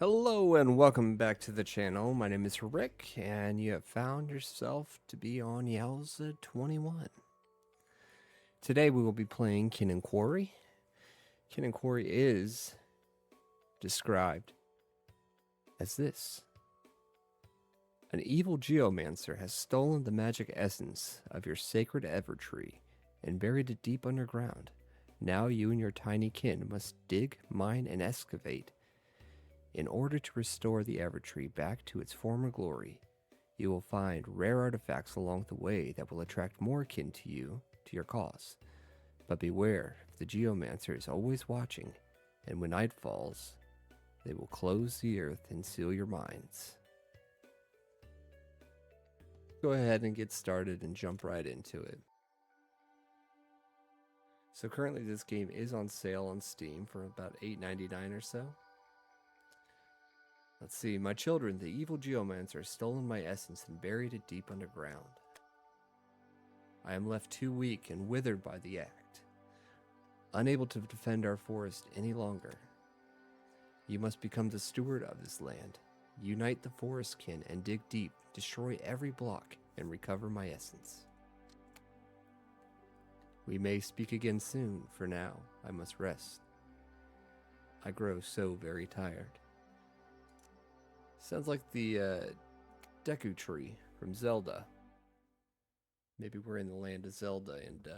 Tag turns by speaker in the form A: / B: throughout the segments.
A: Hello and welcome back to the channel. My name is Rick, and you have found yourself to be on Yowza 21. Today we will be playing Kin and Quarry. Kin and Quarry is described as this. An evil geomancer has stolen the magic essence of your sacred Evertree and buried it deep underground. Now you and your tiny kin must dig, mine, and excavate in order to restore the Evertree back to its former glory. You will find rare artifacts along the way that will attract more kin to you, to your cause. But beware, the Geomancer is always watching, and when night falls, they will close the earth and seal your minds. Go ahead and get started and jump right into it. So currently this game is on sale on Steam for about $8.99 or so. Let's see, my children, the evil geomancer has stolen my essence and buried it deep underground. I am left too weak and withered by the act, unable to defend our forest any longer. You must become the steward of this land. Unite the forest kin and dig deep, destroy every block, and recover my essence. We may speak again soon. For now, I must rest. I grow so very tired. Sounds like the Deku tree from Zelda. Maybe we're in the land of Zelda and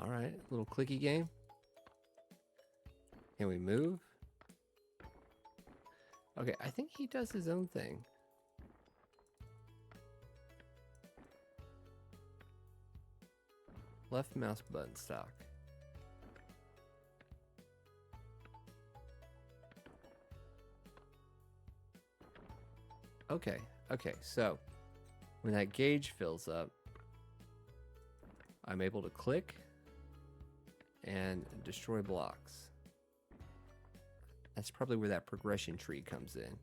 A: alright, little clicky game. Can we move? Okay, I think he does his own thing. Left mouse button stock. Okay, so when that gauge fills up, I'm able to click and destroy blocks. That's probably where that progression tree comes in.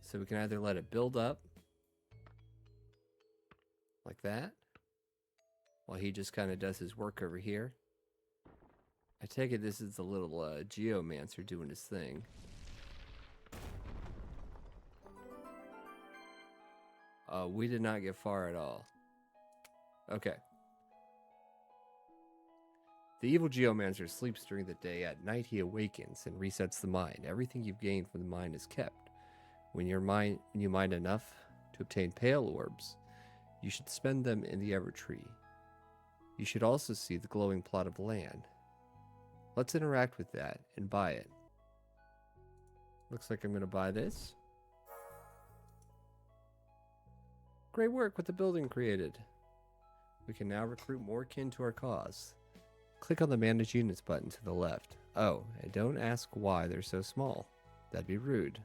A: So we can either let it build up like that, while he just kind of does his work over here. I take it this is the little geomancer doing his thing. We did not get far at all. Okay. The evil geomancer sleeps during the day. At night he awakens and resets the mind. Everything you've gained from the mine is kept. When you mine enough to obtain pale orbs, you should spend them in the Evertree. You should also see the glowing plot of land. Let's interact with that and buy it. Looks like I'm going to buy this. Great work with the building created. We can now recruit more kin to our cause. Click on the Manage Units button to the left. Oh, and don't ask why they're so small. That'd be rude.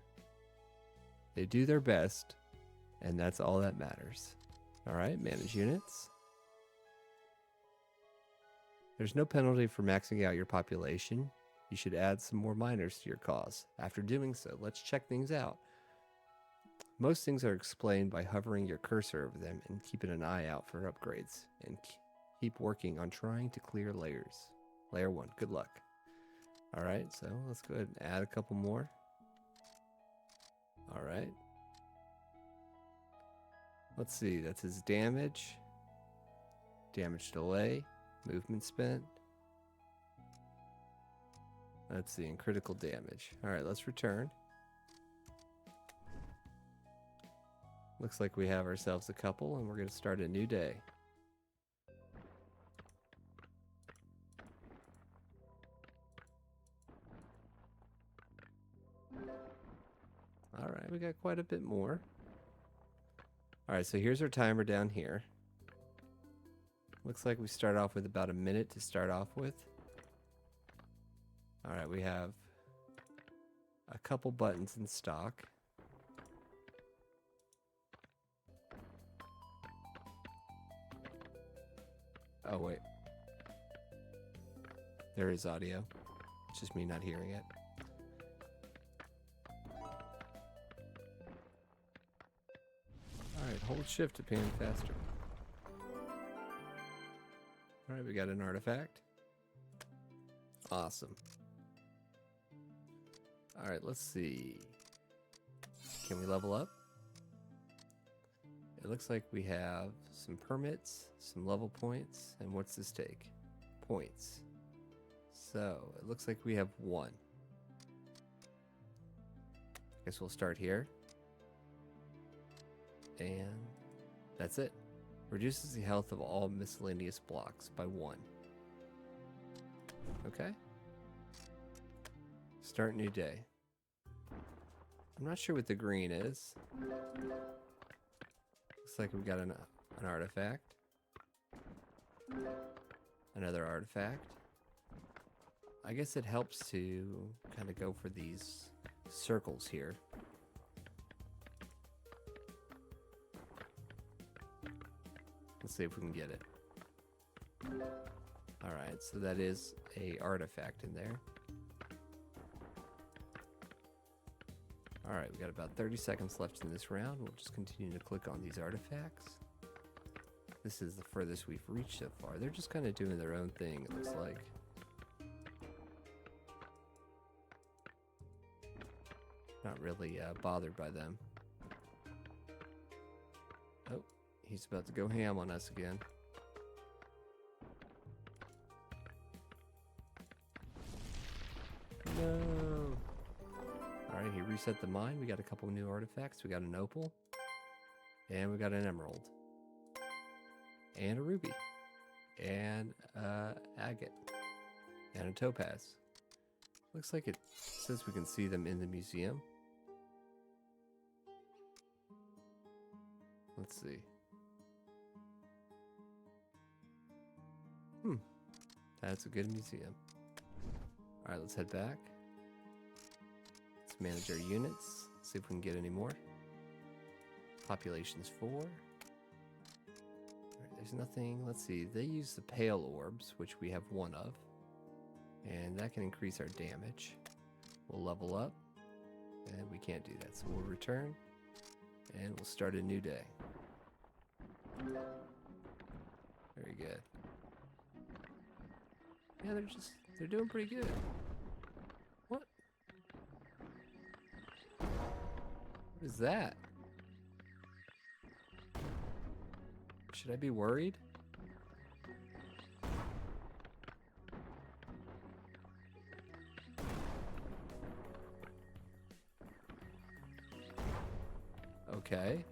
A: They do their best, and that's all that matters. Alright, Manage Units. There's no penalty for maxing out your population. You should add some more miners to your cause. After doing so, let's check things out. Most things are explained by hovering your cursor over them and keeping an eye out for upgrades. And keep working on trying to clear layers. Layer 1, good luck. Alright, so let's go ahead and add a couple more. Alright. Let's see, that's his damage. Damage delay. Movement spent. Let's see, and critical damage. Alright, let's return. Looks like we have ourselves a couple, and we're going to start a new day. Alright, we got quite a bit more. Alright, so here's our timer down here. Looks like we start off with about a minute to start off with. Alright, we have a couple buttons in stock. Oh, wait. There is audio. It's just me not hearing it. Alright, hold shift to pan faster. Alright, we got an artifact. Awesome. Alright, let's see. Can we level up? It looks like we have some permits, some level points, and what's this take? Points. So, it looks like we have 1. Guess we'll start here. And that's it. Reduces the health of all miscellaneous blocks by 1. Okay. Start new day. I'm not sure what the green is. Looks like we've got an artifact. Another artifact. I guess it helps to kind of go for these circles here. Let's see if we can get it. Alright, so that is a artifact in there. Alright, we got about 30 seconds left in this round. We'll just continue to click on these artifacts. This is the furthest we've reached so far. They're just kind of doing their own thing, it looks like. Not really bothered by them. Oh, he's about to go ham on us again. No. Alright, he reset the mine. We got a couple new artifacts. We got an opal. And we got an emerald. And a ruby. And agate. And a topaz. Looks like it says we can see them in the museum. Let's see. That's a good museum. Alright, let's head back. Let's manage our units. See if we can get any more. Population's 4. Alright, there's nothing. Let's see. They use the pale orbs, which we have 1 of. And that can increase our damage. We'll level up. And we can't do that. So we'll return. And we'll start a new day. Very good. Yeah, they're doing pretty good. What? What is that? Should I be worried? Okay.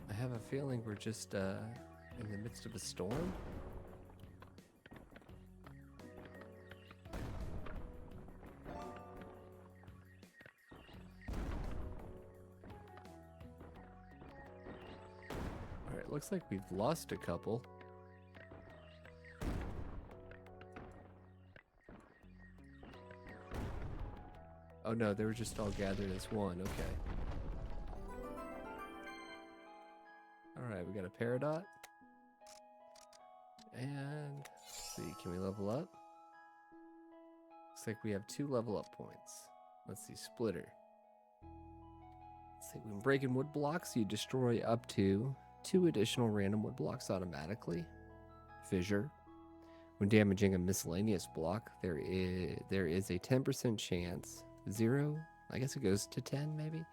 A: I have a feeling we're just in the midst of a storm. Alright, looks like we've lost a couple. Oh no, they were just all gathered as one, okay. Alright, we got a Peridot. And, let's see, can we level up? Looks like we have 2 level up points. Let's see, Splitter. Let's see, when breaking wood blocks, you destroy up to 2 additional random wood blocks automatically. Fissure. When damaging a miscellaneous block, there is a 10% chance. 0, I guess it goes to 10 maybe,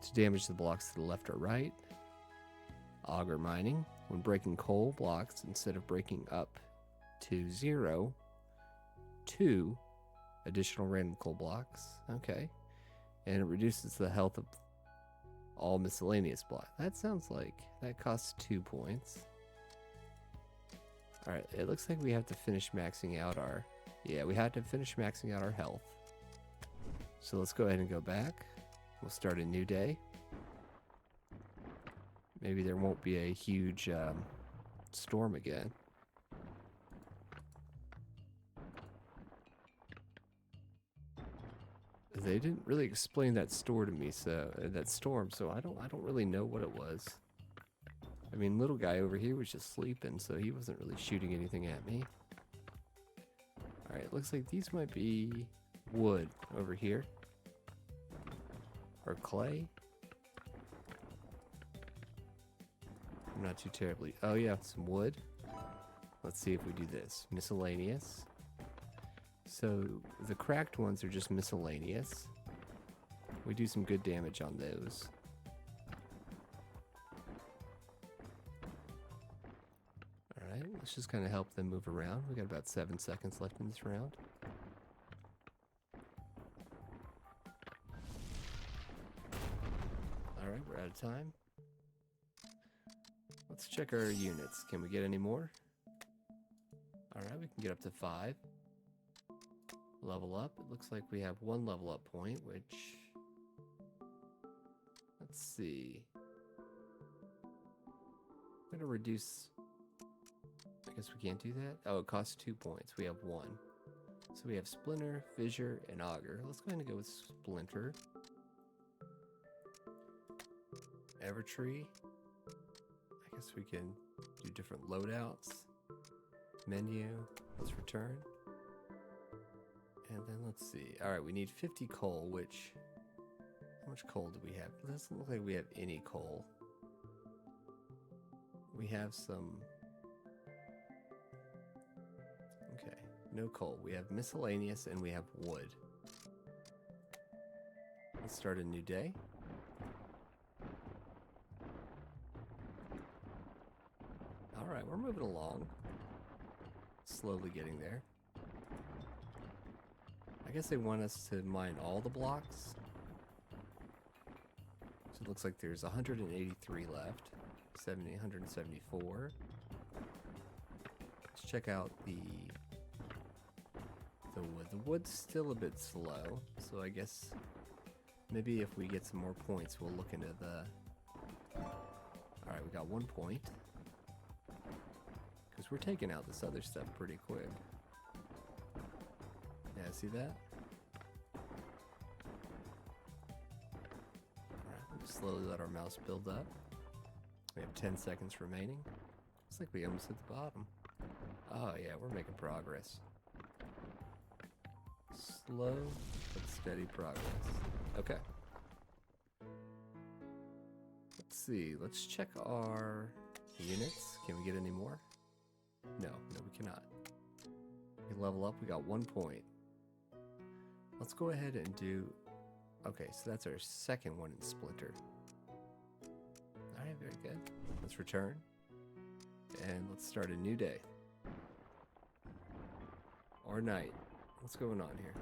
A: to damage the blocks to the left or right. Auger mining. When breaking coal blocks, instead of breaking up to 0, 2 additional random coal blocks. Okay. And it reduces the health of all miscellaneous blocks. That sounds like that costs 2 points. Alright, it looks like we have to finish maxing out our... Yeah, we had to finish maxing out our health. So let's go ahead and go back. We'll start a new day. Maybe there won't be a huge storm again. They didn't really explain that storm to me, so I don't really know what it was. I mean, little guy over here was just sleeping, so he wasn't really shooting anything at me. Alright, looks like these might be wood over here. Or clay. Not too terribly. Oh yeah, some wood. Let's see if we do this. Miscellaneous. So the cracked ones are just miscellaneous. We do some good damage on those. Alright, let's just kind of help them move around. We got about 7 seconds left in this round. Alright, we're out of time. Let's check our units. Can we get any more? Alright, we can get up to 5. Level up. It looks like we have 1 level up point, which... Let's see. I'm going to reduce... I guess we can't do that. Oh, it costs 2 points. We have 1. So we have Splinter, Fissure, and Auger. Let's go ahead and go with Splinter. Evertree. I guess we can do different loadouts. Menu. Let's return. And then let's see. Alright, we need 50 coal, which... How much coal do we have? It doesn't look like we have any coal. We have some... Okay, no coal. We have miscellaneous and we have wood. Let's start a new day. Alright, we're moving along. Slowly getting there. I guess they want us to mine all the blocks. So it looks like there's 183 left. 174. Let's check out the wood. The wood's still a bit slow, so I guess maybe if we get some more points, we'll look into the... Alright, we got 1 point. Because we're taking out this other stuff pretty quick. Yeah, see that? Alright, we'll just slowly let our mouse build up. We have 10 seconds remaining. Looks like we almost hit the bottom. Oh yeah, we're making progress. Slow but steady progress. Okay. Let's see. Let's check our units. Can we get any more? No, we cannot. We level up. We got 1 point. Let's go ahead and do... Okay, so that's our second one in Splinter. Alright, very good. Let's return. And let's start a new day. Or night. What's going on here?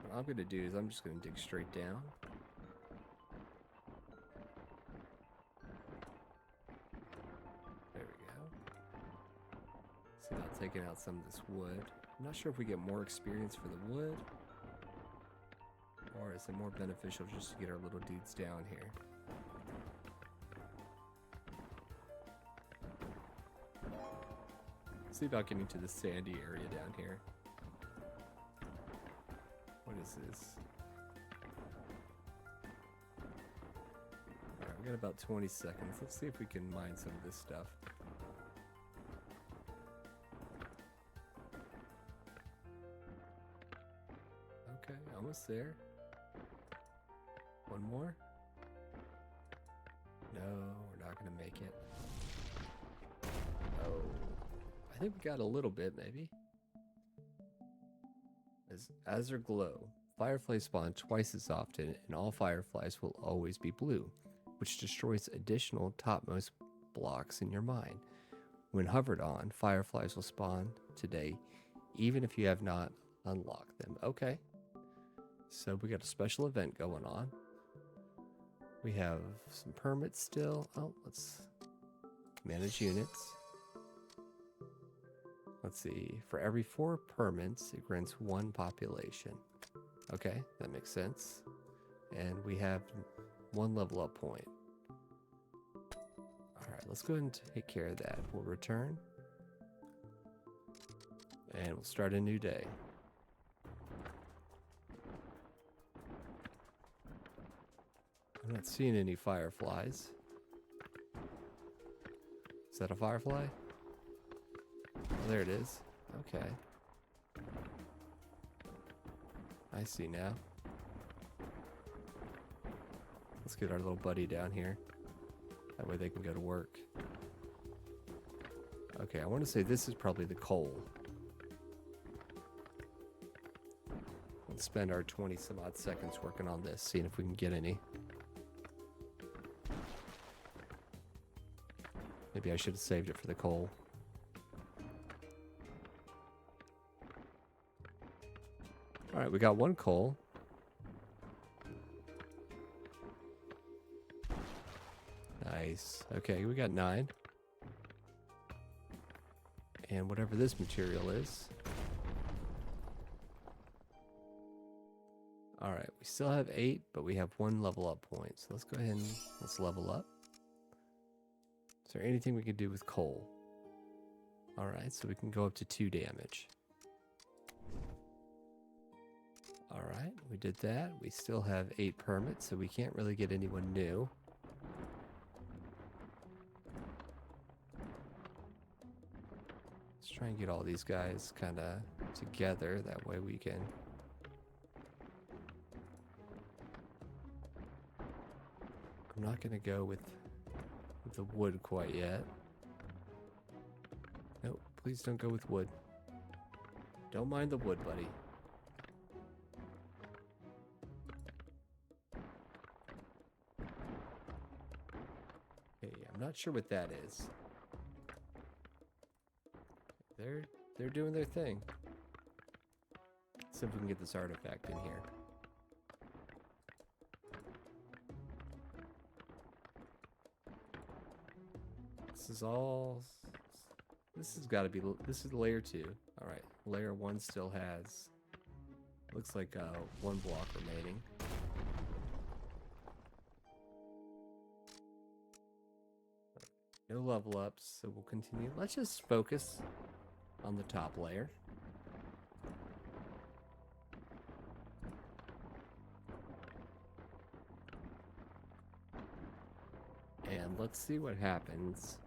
A: What I'm going to do is I'm just going to dig straight down. There we go. See about taking out some of this wood. I'm not sure if we get more experience for the wood. Or is it more beneficial just to get our little dudes down here? See about getting to the sandy area down here. What is this? Alright, we got about 20 seconds. Let's see if we can mine some of this stuff. Okay, almost there. One more? No, we're not gonna make it. Oh. I think we got a little bit, maybe. As their glow, fireflies spawn twice as often, and all fireflies will always be blue, which destroys additional topmost blocks in your mine. When hovered on, fireflies will spawn today, even if you have not unlocked them. Okay. So we got a special event going on. We have some permits still. Oh, let's manage units. Let's see, for every 4 permits, it grants 1 population. Okay, that makes sense. And we have 1 level up point. Alright, let's go ahead and take care of that. We'll return. And we'll start a new day. I'm not seeing any fireflies. Is that a firefly? Oh, there it is. Okay. I see now. Let's get our little buddy down here. That way they can go to work. Okay, I want to say this is probably the coal. Let's spend our 20 some odd seconds working on this, seeing if we can get any. Maybe I should have saved it for the coal. Alright, we got one coal. Nice. Okay, we got 9. And whatever this material is. Alright, we still have 8, but we have 1 level up point. So let's go ahead and let's level up. Is there anything we can do with coal? Alright, so we can go up to 2 damage. Alright, we did that. We still have 8 permits, so we can't really get anyone new. Let's try and get all these guys kind of together. That way we can... I'm not going to go with the wood quite yet. Nope, please don't go with wood. Don't mind the wood, buddy. Okay, I'm not sure what that is. They're doing their thing. Let's see if we can get this artifact in here. This is all... This has got to be... This is layer 2. Alright, layer 1 still has... Looks like 1 block remaining. No level ups, so we'll continue. Let's just focus on the top layer. And let's see what happens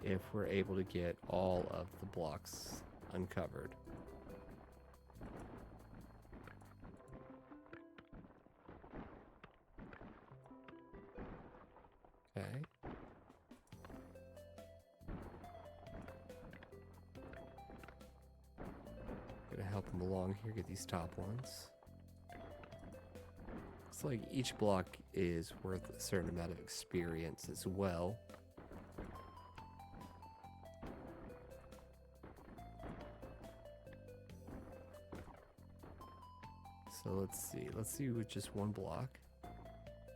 A: if we're able to get all of the blocks uncovered. Okay. Gonna help them along here, get these top ones. It's like each block is worth a certain amount of experience as well. So let's see with just 1 block.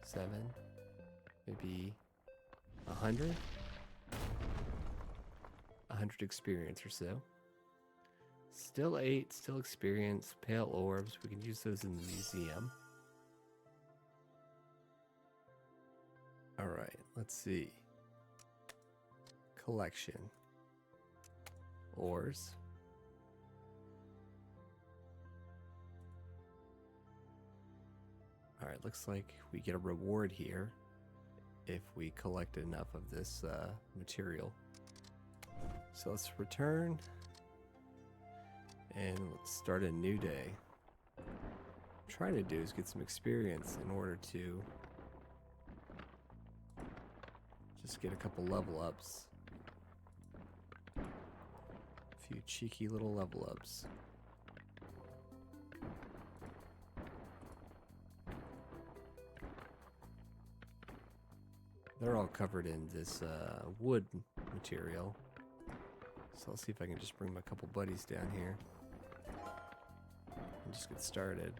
A: 7, maybe 100? 100 experience or so. Still 8, still experience, pale orbs. We can use those in the museum. Alright, let's see. Collection. Ores. Alright, looks like we get a reward here if we collect enough of this material. So let's return and let's start a new day. What I'm trying to do is get some experience in order to just get a couple level ups. A few cheeky little level ups. They're all covered in this wood material. So I'll see if I can just bring my couple buddies down here and just get started.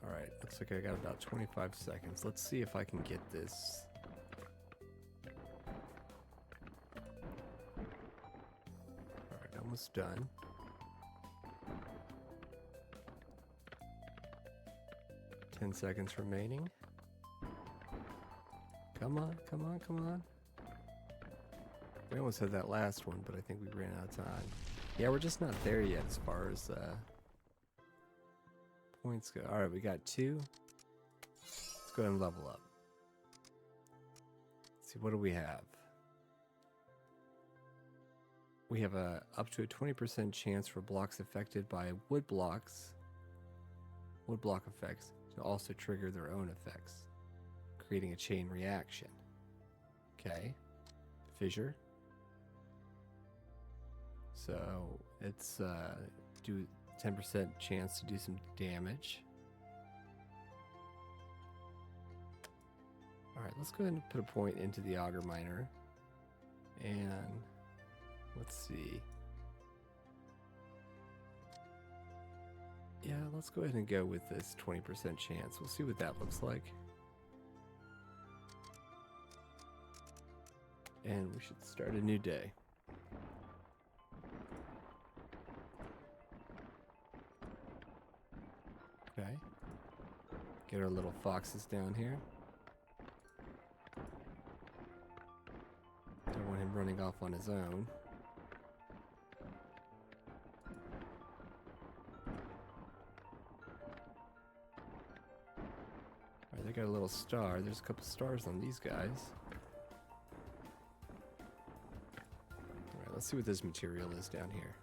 A: Alright, looks like I got about 25 seconds. Let's see if I can get this. Alright, almost done. Ten seconds remaining. Come on, come on, come on. We almost had that last one, but I think we ran out of time. Yeah, we're just not there yet as far as points go. Alright, we got 2. Let's go ahead and level up. Let's see, what do we have? We have up to a 20% chance for blocks affected by wood block effects to also trigger their own effects. creating a chain reaction. Okay. Fissure. So it's do 10% chance to do some damage. Alright, let's go ahead and put a point into the auger miner. And let's see. Yeah, let's go ahead and go with this 20% chance. We'll see what that looks like. And we should start a new day. Okay. Get our little foxes down here. Don't want him running off on his own. Alright, they got a little star. There's a couple stars on these guys. Alright, let's see what this material is down here.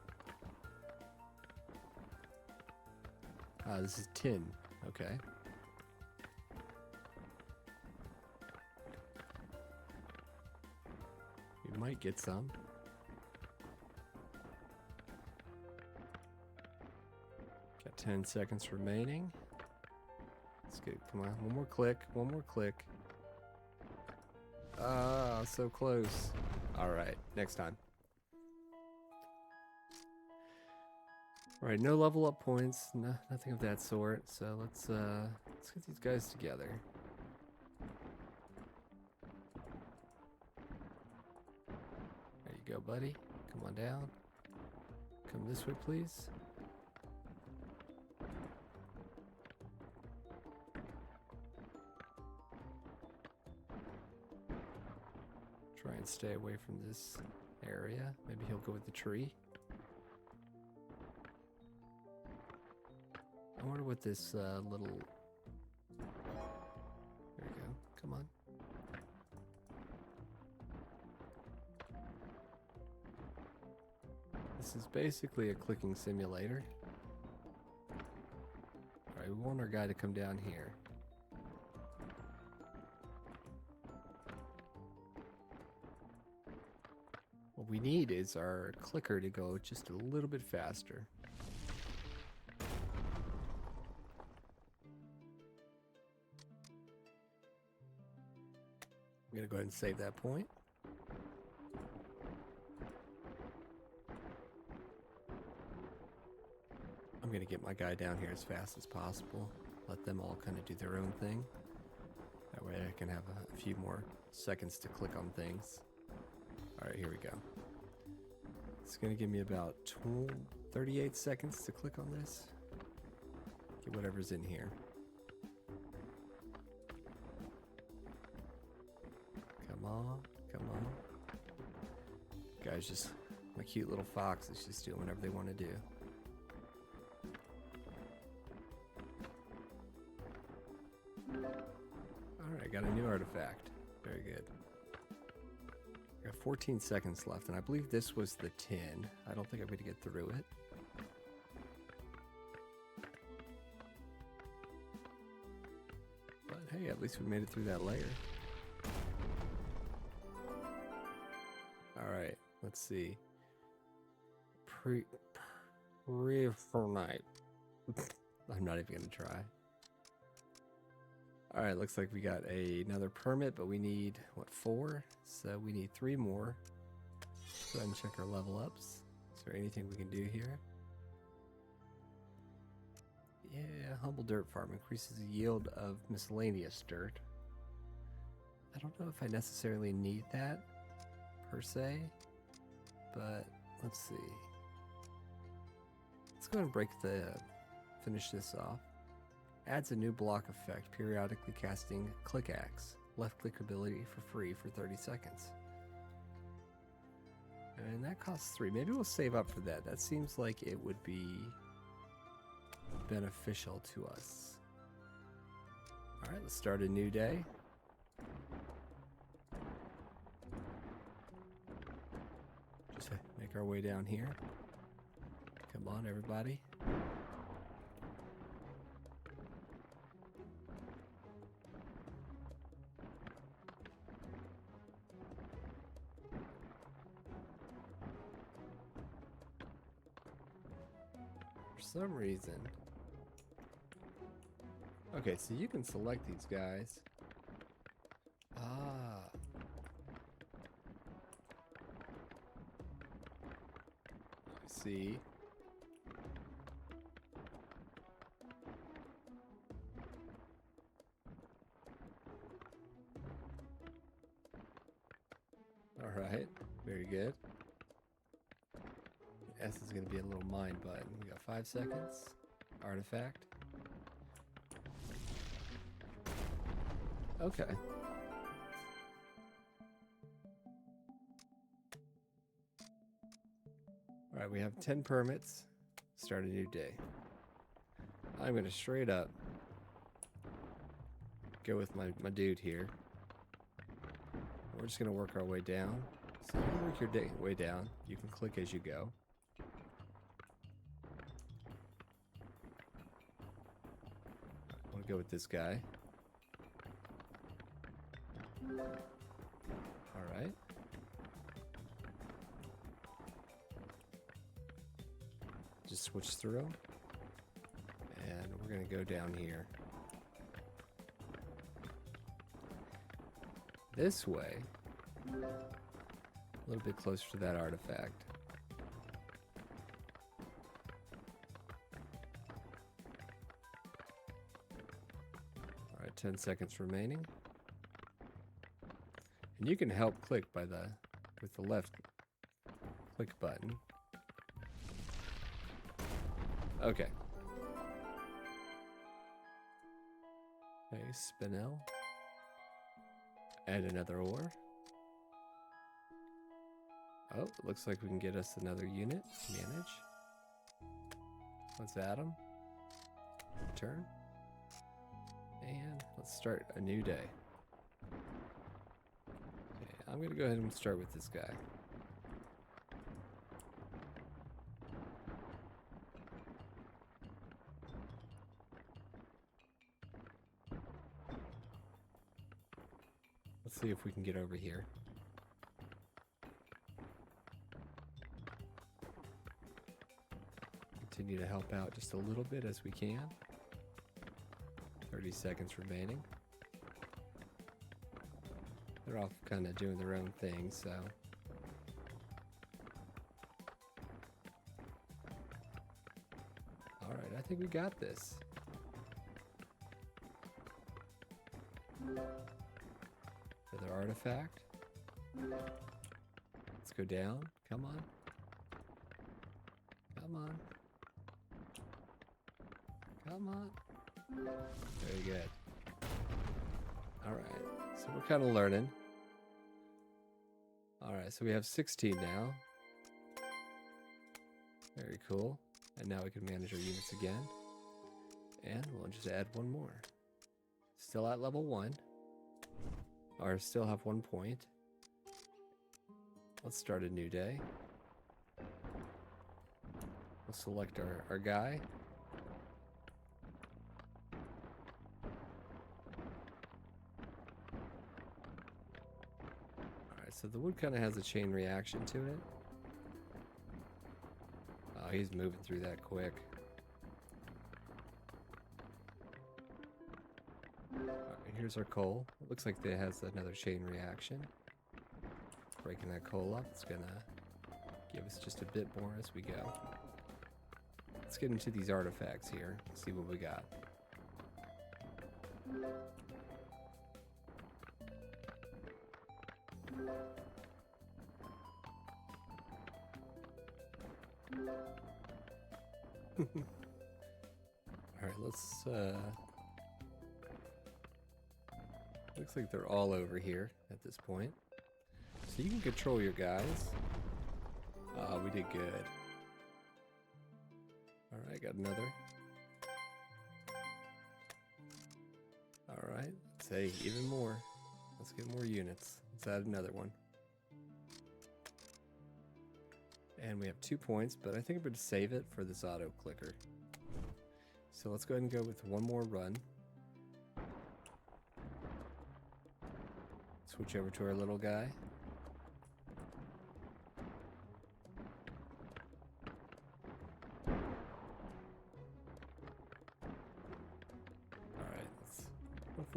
A: Ah, this is tin. Okay. We might get some. Got 10 seconds remaining. Let's get, come on, one more click, one more click. Ah, so close. All right, next time. All right, no level up points, nothing of that sort. So let's get these guys together. There you go, buddy. Come on down. Come this way, please. Try and stay away from this area. Maybe he'll go with the tree. I wonder what this little... There we go. Come on. This is basically a clicking simulator. Alright, we want our guy to come down here. What we need is our clicker to go just a little bit faster. I'm going to go ahead and save that point. I'm going to get my guy down here as fast as possible. Let them all kind of do their own thing. That way I can have a few more seconds to click on things. Alright, here we go. It's going to give me about 38 seconds to click on this. Get whatever's in here. Come on, come on. Guys, just my cute little fox is just doing whatever they want to do. Alright, got a new artifact. Very good. Got 14 seconds left, and I believe this was the tin. I don't think I'm going to get through it. But hey, at least we made it through that layer. Alright, let's see. Pre-for-night. I'm not even going to try. Alright, looks like we got another permit, but we need, what, 4? So we need 3 more. Let's go ahead and check our level ups. Is there anything we can do here? Yeah, humble dirt farm increases the yield of miscellaneous dirt. I don't know if I necessarily need that, per se, but let's see. Let's go ahead and finish this off. Adds a new block effect, periodically casting click axe. Left click ability for free for 30 seconds. And that costs 3. Maybe we'll save up for that. That seems like it would be beneficial to us. Alright, let's start a new day. Just make our way down here. Come on, everybody. some reason. Okay, so you can select these guys. Ah. I see. Alright, very good. S is going to be a little mine button. We got 5 seconds. Artifact. Okay. Alright, we have 10 permits. Start a new day. I'm going to straight up go with my dude here. We're just going to work our way down. So you can work your way down. You can click as you go. I want to go with this guy. Alright. Just switch through. And we're going to go down here. This way. A little bit closer to that artifact. Alright, 10 seconds remaining. And you can help click with the left click button. Okay. Okay, Spinel. Add another ore. Oh, it looks like we can get us another unit. Manage. Let's add them. Return. And let's start a new day. Okay, I'm going to go ahead and start with this guy. Let's see if we can get over here. Continue to help out just a little bit as we can. 30 seconds remaining. They're all kind of doing their own thing, so. Alright, I think we got this. Another artifact. Let's go down. Come on. Come on. Come on. Very good. Alright, so we're kind of learning. Alright, so we have 16 now. Very cool. And now we can manage our units again. And we'll just add one more. Still at level 1. Or still have 1 point. Let's start a new day. We'll select our guy. Alright, so the wood kind of has a chain reaction to it. Oh, he's moving through that quick. Here's our coal. It looks like it has another chain reaction. Breaking that coal up, it's gonna give us just a bit more as we go. Let's get into these artifacts here, see what we got. Alright, let's looks like they're all over here at this point. So you can control your guys. We did good. Alright, got another. Alright, say even more. Let's get more units. Let's add another one. And we have 2 points, but I think I'm going to save it for this auto clicker. So let's go ahead and go with one more run. Switch over to our little guy.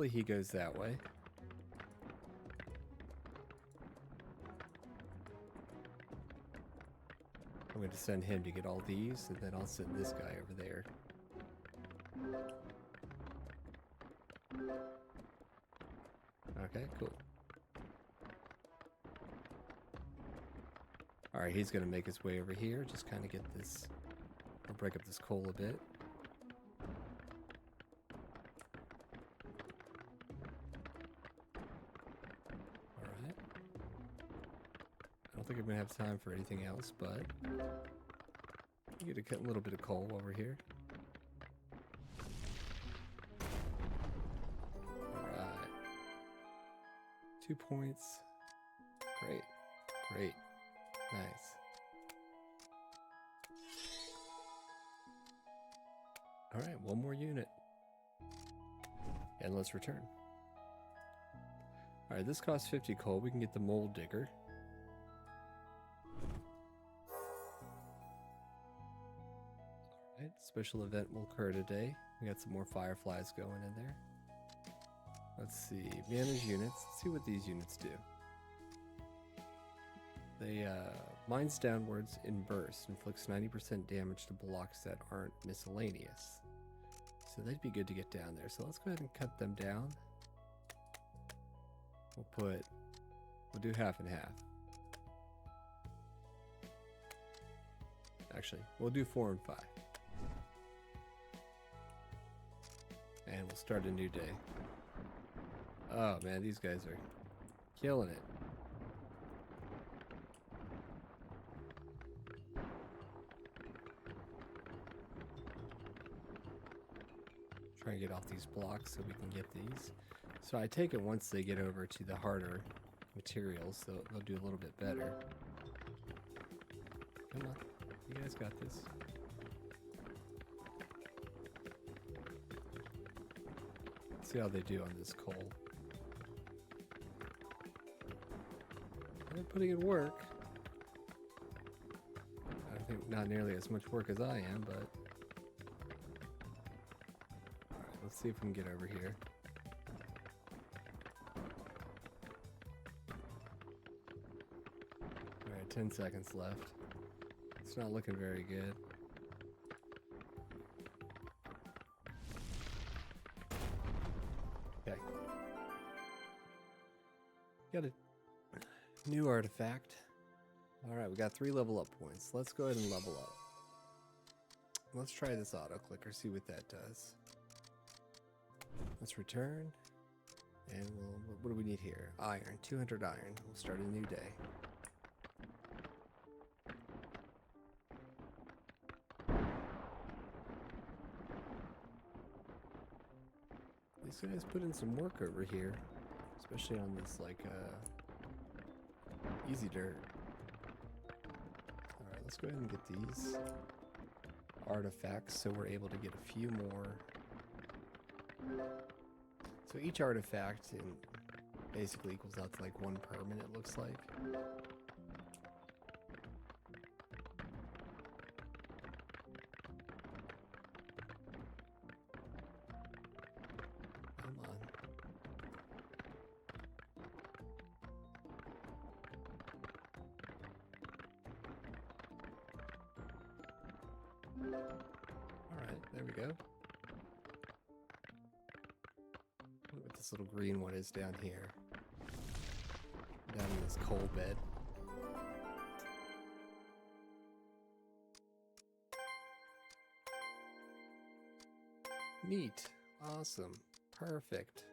A: hopefully he goes that way. I'm going to send him to get all these, and then I'll send this guy over there. Okay, cool. Alright, he's going to make his way over here. Just kind of get this... I'll break up this coal a bit. Alright. I don't think I'm going to have time for anything else, but... You get a little bit of coal over here. Alright. 2 points. Great. Great. Nice. Alright, one more unit. And let's return. Alright, this costs 50 coal. We can get the mold digger. Alright, special event will occur today. We got some more fireflies going in there. Let's see. Manage units. Let's see what these units do. They mines downwards in bursts, inflicts 90% damage to blocks that aren't miscellaneous. So they'd be good to get down there. So let's go ahead and cut them down. We'll do half and half. Actually, we'll do 4 and 5. And we'll start a new day. Oh man, these guys are killing it. Try and get off these blocks so we can get these. So I take it once they get over to the harder materials, they'll do a little bit better. Come on, you guys got this. Let's see how they do on this coal. They're putting in work. I think not nearly as much work as I am, but... Alright, let's see if we can get over here. Alright, 10 seconds left. It's not looking very good. Okay. Got a new artifact. Alright, we got 3 level up points. Let's go ahead and level up. Let's try this auto clicker, see what that does. Let's return. And what do we need here? Iron, 200 iron. We'll start a new day. These guys put in some work over here, especially on this easy dirt. Alright, let's go ahead and get these artifacts so we're able to get a few more. So each artifact basically equals out to like 1 permanent, it looks like. Come on. Alright, there we go. What this little green one is down here. Down in this coal bed. Neat. Awesome. Perfect.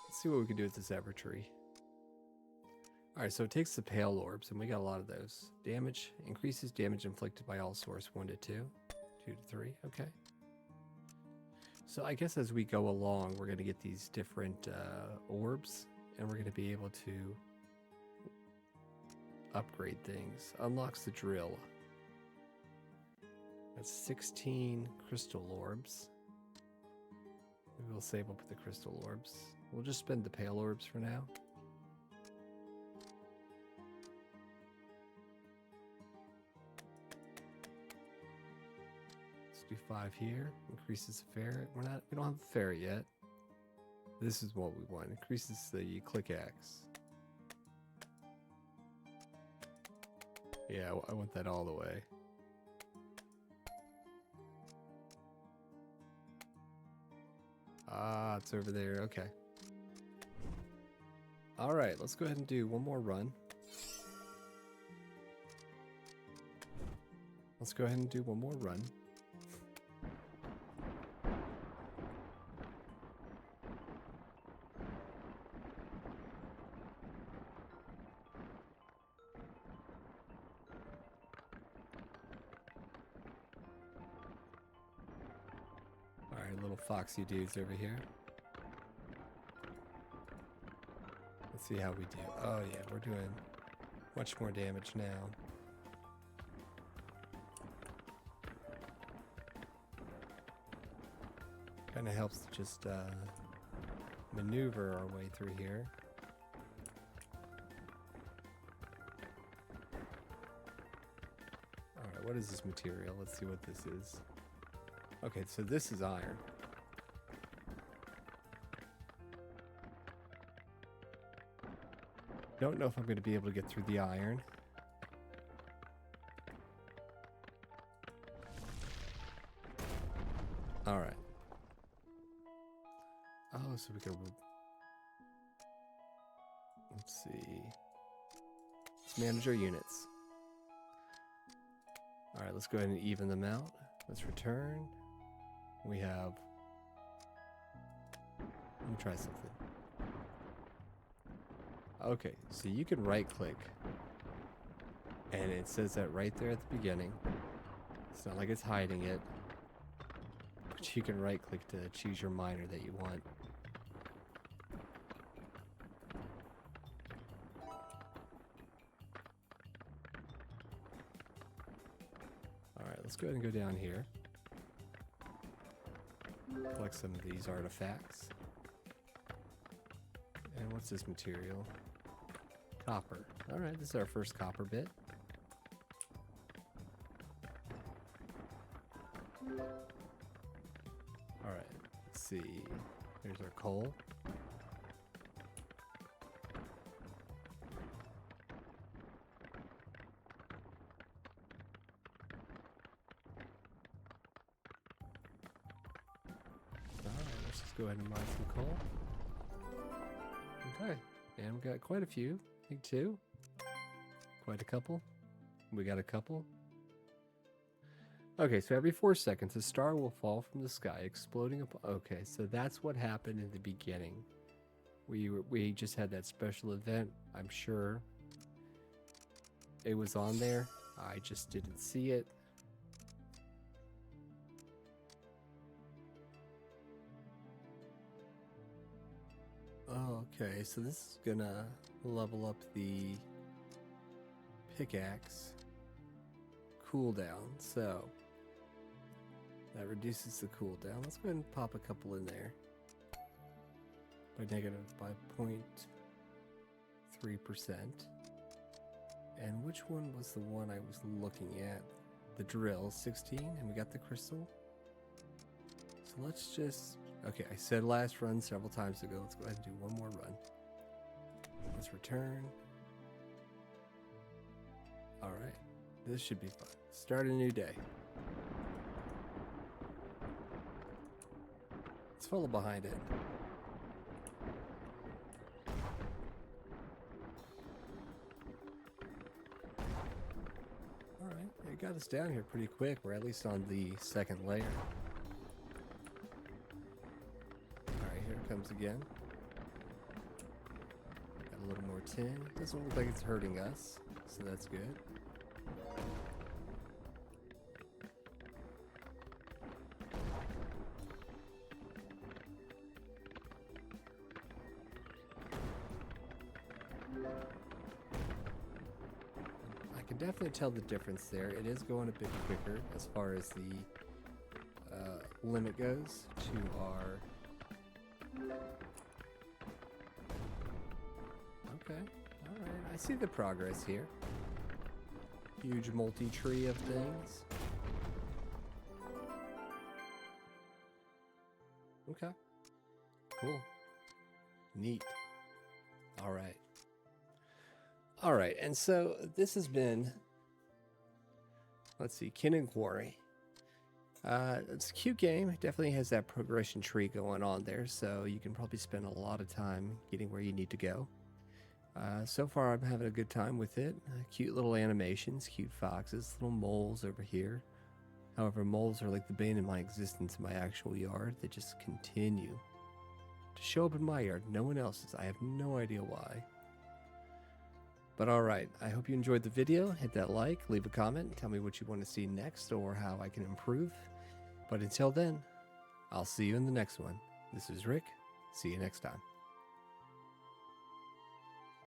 A: Let's see what we can do with this ever tree. Alright, so it takes the pale orbs, and we got a lot of those. Damage. Increases damage inflicted by all source 1 to 2. 2 to 3. Okay. So I guess as we go along, we're going to get these different orbs, and we're going to be able to upgrade things. Unlocks the drill. That's 16 crystal orbs. Maybe we'll save up with the crystal orbs. We'll just spend the pale orbs for now. Let's do 5 here. Increases the ferret. We don't have a ferret yet. This is what we want. Increases the click axe. Yeah, I want that all the way. Ah, it's over there. Okay. All right, let's go ahead and do one more run. Let's go ahead and do one more run. Alright, little foxy dudes over here. Let's see how we do. Oh yeah, we're doing much more damage now. Kind of helps to just maneuver our way through here. Alright, what is this material? Let's see what this is. Okay, so this is iron. Don't know if I'm going to be able to get through the iron. Alright. Oh, so we can... Let's see. Let's manage our units. Alright, let's go ahead and even them out. Let's return. We have... Let me try something. Okay, so you can right click. And it says that right there at the beginning. It's not like it's hiding it. But you can right click to choose your miner that you want. Alright, let's go ahead and go down here. Collect some of these artifacts. And what's this material? Copper. Alright, this is our first copper bit. Alright, let's see. Here's our coal. Alright, let's just go ahead and mine some coal. Okay, and we got quite a few. I think 2. Quite a couple. We got a couple. Okay, so every 4 seconds, a star will fall from the sky, exploding up. Okay, so that's what happened in the beginning. We just had that special event. I'm sure it was on there. I just didn't see it. Okay, so this is gonna level up the pickaxe cooldown. So that reduces the cooldown. Let's go ahead and pop a couple in there. By 0.3%. And which one was the one I was looking at? The drill, 16, and we got the crystal. So let's just... Okay, I said last run several times ago. Let's go ahead and do one more run. Let's return. Alright, this should be fun. Start a new day. Let's follow behind it. Alright, it got us down here pretty quick. We're at least on the second layer. Alright, here it comes again. Got a little more tin. Doesn't look like it's hurting us, so that's good. Definitely tell the difference there. It is going a bit quicker as far as the limit goes to our... Okay, alright, I see the progress here. Huge multi-tree of things. Okay. Cool. Neat. All right. All right. And so this has been, let's see, Quarry. It's a cute game. It definitely has that progression tree going on there, so you can probably spend a lot of time getting where you need to go. So far, I'm having a good time with it. Cute little animations, cute foxes, little moles over here. However, moles are like the bane of my existence in my actual yard. They just continue to show up in my yard, no one else's. I have no idea why. But alright, I hope you enjoyed the video. Hit that like, leave a comment, tell me what you want to see next or how I can improve. But until then, I'll see you in the next one. This is Rick. See you next time.